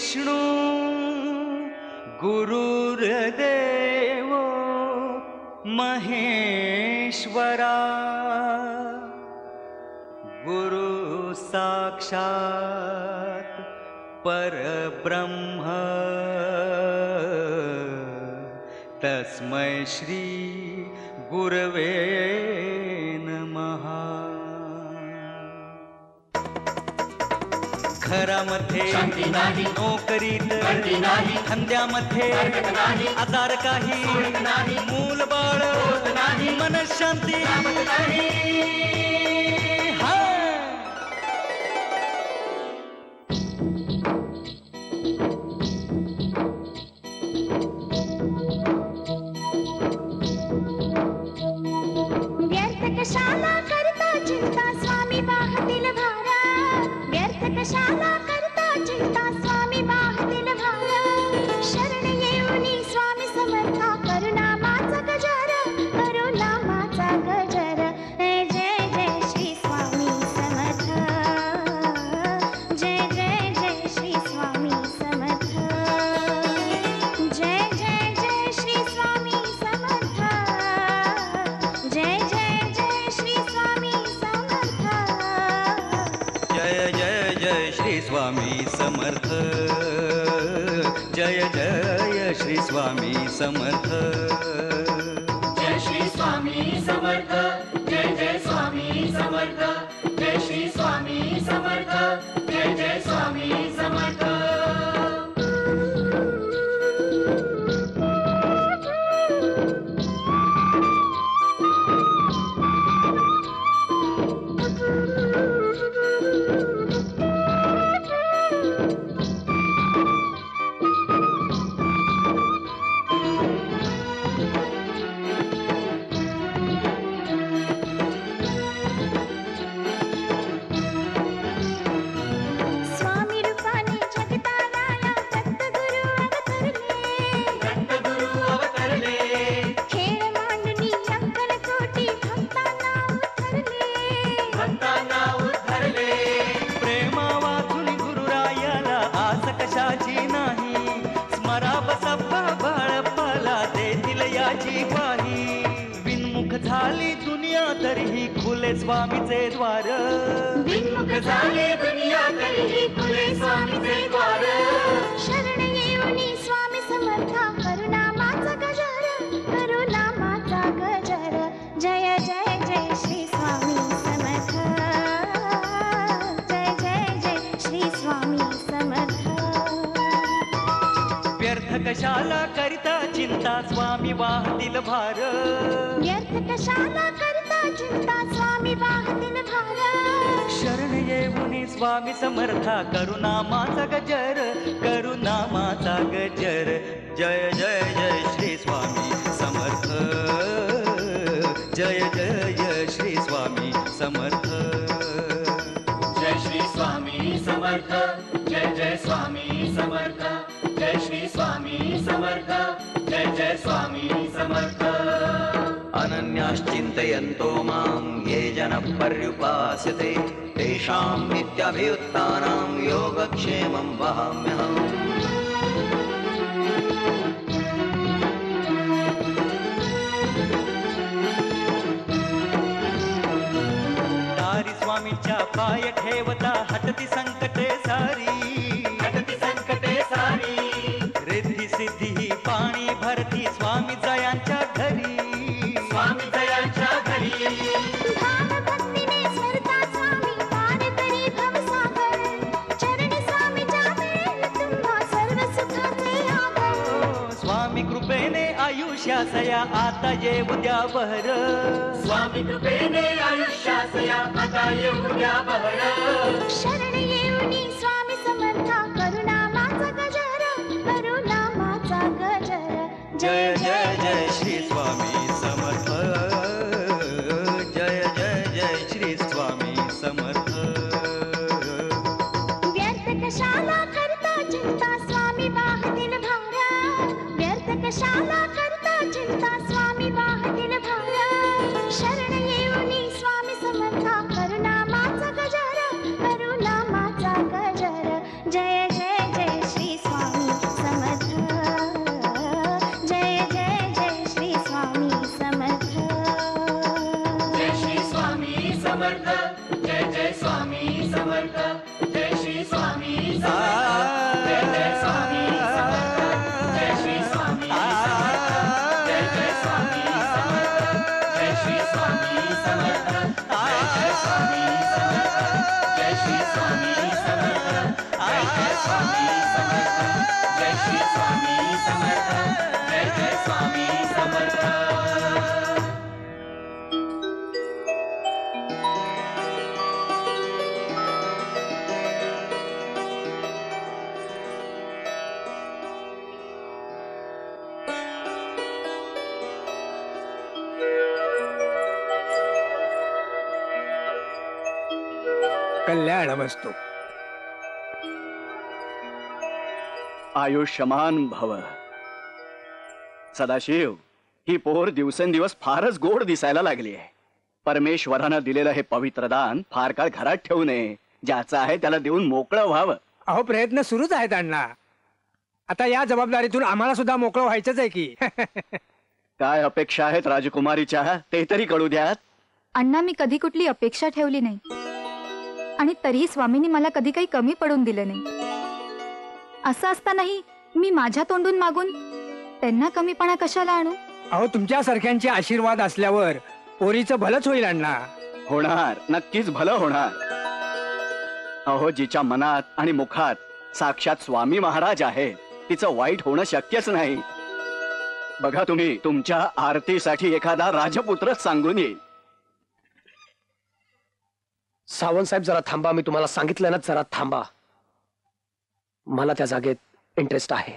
विष्णु गुरुर्देव महेश्वरा गुरु साक्षात परब्रह्म तस्मै श्री गुरवे नमः। घरामध्ये शांती नाही, नोकरीत गर्दी नाही, धंद्यामध्ये हरकत नाही, आजार काही सोडत नाही, मूल बाळ होत नाही, मनशांती लाभत नाही। हा व्यर्थ कशाला करता चिंता स्वामी बाहतील भारा, व्यर्थ कशाला करता चिंता स्वामी बाहतील भारा, शरण येऊनी स्वामी समर्था करुणामाचा गजर, करुणामाचा गजर, जय जय श्री स्वामी समर्थ, जय जय जय श्री स्वामी समर्थ, जय जय जय श्री स्वामी समर्थ, जय जय जय श्री स्वामी समर्थ, जय जय जय श्री स्वामी समर्थ, जय जय श्री स्वामी समर्थ, जय श्री स्वामी समर्थ, जय जय स्वामी समर्थ, जय श्री स्वामी समर्थ, जय जय स्वामी समर्थ। स्वामी रूपाने जगताला या दत्तगुरु अवतरले, दत्तगुरु अवतरले, खेळ मांडणी अंकन कोटी भक्तांना उतरले, भक्तांना उद्धरले, प्रेमा वाचून गुरुरायाला आस कशाची नाही, स्मरा बसप्पा बाळप्पाला देतील याची ग्वाही, विनमुख झाली दुनिया तरीही खुले स्वामीचे द्वार, विन्मुख झाले दुनिया तरीही खुले स्वामीचे द्वार, शरण येऊनी स्वामी समर्था करुणामाचा गजर, करुणामाचा गजर, जय जय जय श्री स्वामी समर्थ, जय जय जय श्री स्वामी समर्थ, व्यर्थ कशाला करिता चिंता स्वामी वाहतील भार, व्यर्थ कशाला करता चिंता स्वामी वाहतील भार, शरण येऊनी स्वामी समर्था करुणामाचा गजर, करुणामाचा गजर, जय जय जय श्री स्वामी समर्थ, जय जय श्री स्वामी समर्थ, जय श्री स्वामी समर्थ, जय जय स्वामी समर्थ, जय श्री स्वामी समर्थ, जय जय स्वामी समर्थ। अनन्याश्चिन्तयन्तो मां ये जनः पर्युपास्यते तेषां नित्यभियुक्तानां योगक्षेमं वहाम्यहम्। दारी स्वामींच्या पाय ठेवता हटती संकटे सारी, हटती संकटे सारी, रिद्धी सिद्धी ही पाणी भरती स्वामी जयांच्या घरी, स्वामी दयांच्या घरी, भाव भक्तीने स्मरता स्वामी पार करी भवसागर, चरणी स्वामीच्या मिळेल तुम्हा सर्व सुखाचे आगर, स्वामी कृपेने आयुष्यासया आता येऊ द्या बहर, स्वामी कृपेने आयुष्यासया आता येऊ द्या बहर, शरण येऊनी स्वामी समर्था करुणामाचा गजर, करुणामाचा गजर, जय जय जय श्री स्वामी समर्थ, जय जय जय श्री स्वामी समर्थ, व्यर्थ कशाला करता चिंता स्वामी वाहतील भारा, व्यर्थ कशाला करता चिंता स्वामी वाहतील भारा, शरण येऊनी स्वामी समर्था करुणामाचा गजर, करुणामाचा गजर, जय जय जय श्री समर्थ जय जय स्वामी समर्थ जय श्री स्वामी समर्थ जय जय स्वामी समर्थ जय श्री स्वामी समर्थ जय जय स्वामी समर्थ जय श्री स्वामी समर्थ जय जय स्वामी समर्थ जय श्री स्वामी समर्थ जय जय स्वामी समर्थ जय श्री स्वामी समर्थ जय जय स्वामी समर्थ. कल्याणमस्तु. आयुष्यमान भव. सदाशिव, ही पोर दिवसेंदिवस फारच गोड दिसायला लागली आहे. परमेश्वरानं दिलेलं हे पवित्र दान फार काळ घरात ठेवू नये. ज्याचं आहे त्याला देऊन मोकळं व्हावं. अहो, प्रयत्न सुरूच आहेत अण्णा. आता या जबाबदारीतून आम्हाला सुद्धा मोकळं व्हायचंच आहे की. काय अपेक्षा आहेत राजकुमारीच्या ते तरी कळू द्यात. अण्णा, मी कधी कुठली अपेक्षा ठेवली नाही आणि तरीही स्वामींनी मला कधी काही कमी पडून दिलं नाही. असं असतानाही मी माझ्या तोंडून मागून त्यांना कमीपणा कशाला आणू? अहो, तुमच्यासारख्यांचे आशीर्वाद असल्यावर पोरीचं भलंच होईल अण्णा. होणार, नक्कीच भलं होणार. अहो, जिच्या मनात आणि मुखात साक्षात स्वामी महाराज आहे तिचं वाईट होणं शक्यच नाही. बघा, तुम्ही तुमच्या आरतीसाठी एखादा राजपुत्रच सांगून येईल. सावंत साहेब, जरा थांबा. मी तुम्हाला सांगितलं ना, जरा थांबा. मला त्या जागेत इंटरेस्ट आहे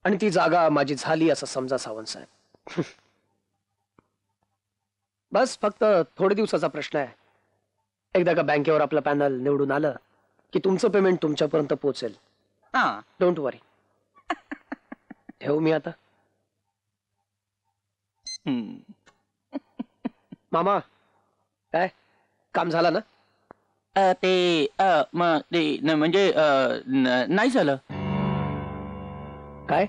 आणि ती जागा माझी झाली असं समजा सावंत साहेब. बस फक्त थोडे दिवसाचा प्रश्न आहे. एकदा का बँकेवर आपलं पॅनल निवडून आलं की तुमचं पेमेंट तुमच्यापर्यंत पोहोचेल. डोंट वरी. ठेवू मी आता. मामा, काय काम झालं ना? म्हणजे नाही झालं. काय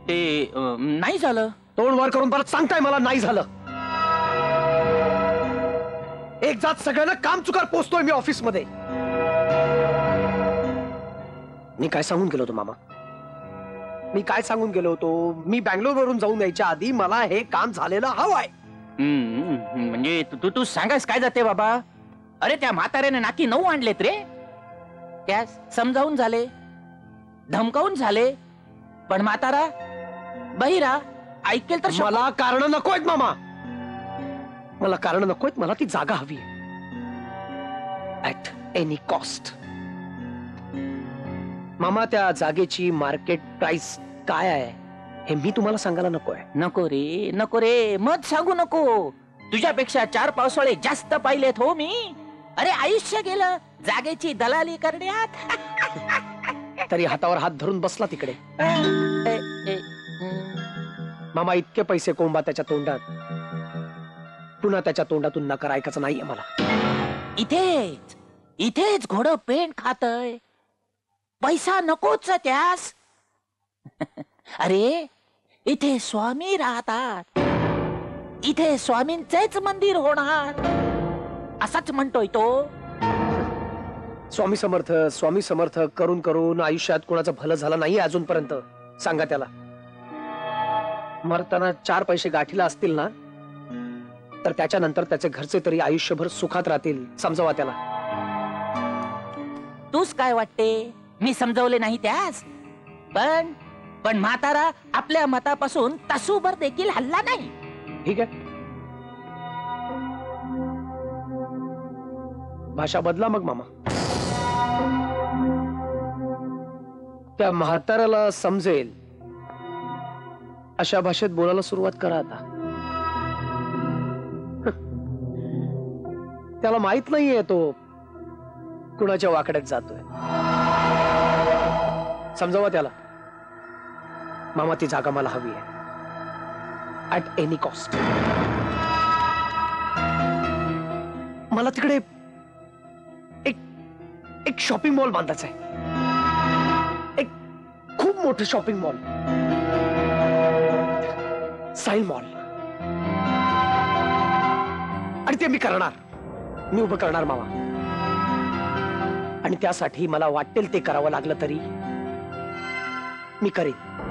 ते नाही झालं. तोंड वर करून परत सांगताय मला नाही झालं. एक जात सगळ्यांना काम चुकार पोचतोय मी ऑफिस मध्ये. मी काय सांगून गेलो होतो मामा? मी काय सांगून गेलो होतो? मी बँगलोर वरून जाऊन यायच्या आधी मला हे काम झालेलं हवंय. म्हणजे तू सांगायस काय जाते बाबा? अरे, त्या म्हाताऱ्याने नाकी 9 आणलेत रे. त्या समजावून झाले, धमकावून झाले, पण म्हातारा बहिरा ऐकेल तर. मला कारण नकोयत मामा. मला कारण नकोयत. मला ती जागा हवी ऍट एनी कॉस्ट. मामा, त्या जागेची मार्केट प्राइस काय आहे हे मी तुम्हाला सांगायला नकोय. नको रे, मत सांगू नको. तुझ्यापेक्षा 4 पावसाळे जास्त पाहिलेत हो मी. अरे, आयुष्य गेलं जागेची दलाली करण्यात. तरी हातावर हात धरून बसला तिकडे. मामा, इतके पैसे कोंबा त्याच्या तोंडात. पुन्हा त्याच्या तोंडातून नकार ऐकायचं नाहीये मला. इथेच घोडं पेंट खातय. पैसा नकोच त्यास. अरे, इथे स्वामी राहतात. इथे स्वामींचेच मंदिर होणार असाच म्हणतोय तो. स्वामी समर्थ, स्वामी समर्थ करून करून आयुष्यात कोणाचं भलं झालं नाही अजूनपर्यंत. सांगा त्याला. मरताना 4 पैसे गाठीला असतील ना, तर त्याच्यानंतर त्याचे घरचे तरी आयुष्यभर सुखात राहतील. समजावा त्याला. तूच काय वाटते मी समजवले नाही त्यास? पण म्हातारा आपल्या मतापासून तासूभर देखील हल्ला नाही. ठीक आहे, भाषा बदला मग मामा. त्या म्हाताऱ्याला समजेल अशा भाषेत बोलायला सुरुवात करा आता. त्याला माहित नाहीये तो कुणाच्या वाकड्यात जातोय. समजावा त्याला. मामा, ती जागा मला हवी आहे ऍट एनी कॉस्ट. मला तिकडे एक शॉपिंग मॉल बांधायचा आहे. एक खूप मोठं शॉपिंग मॉल. साईल मॉल. आणि ते मी करणार. मी उभं करणार मामा. आणि त्यासाठी मला वाटेल ते करावं लागलं तरी मी करीन.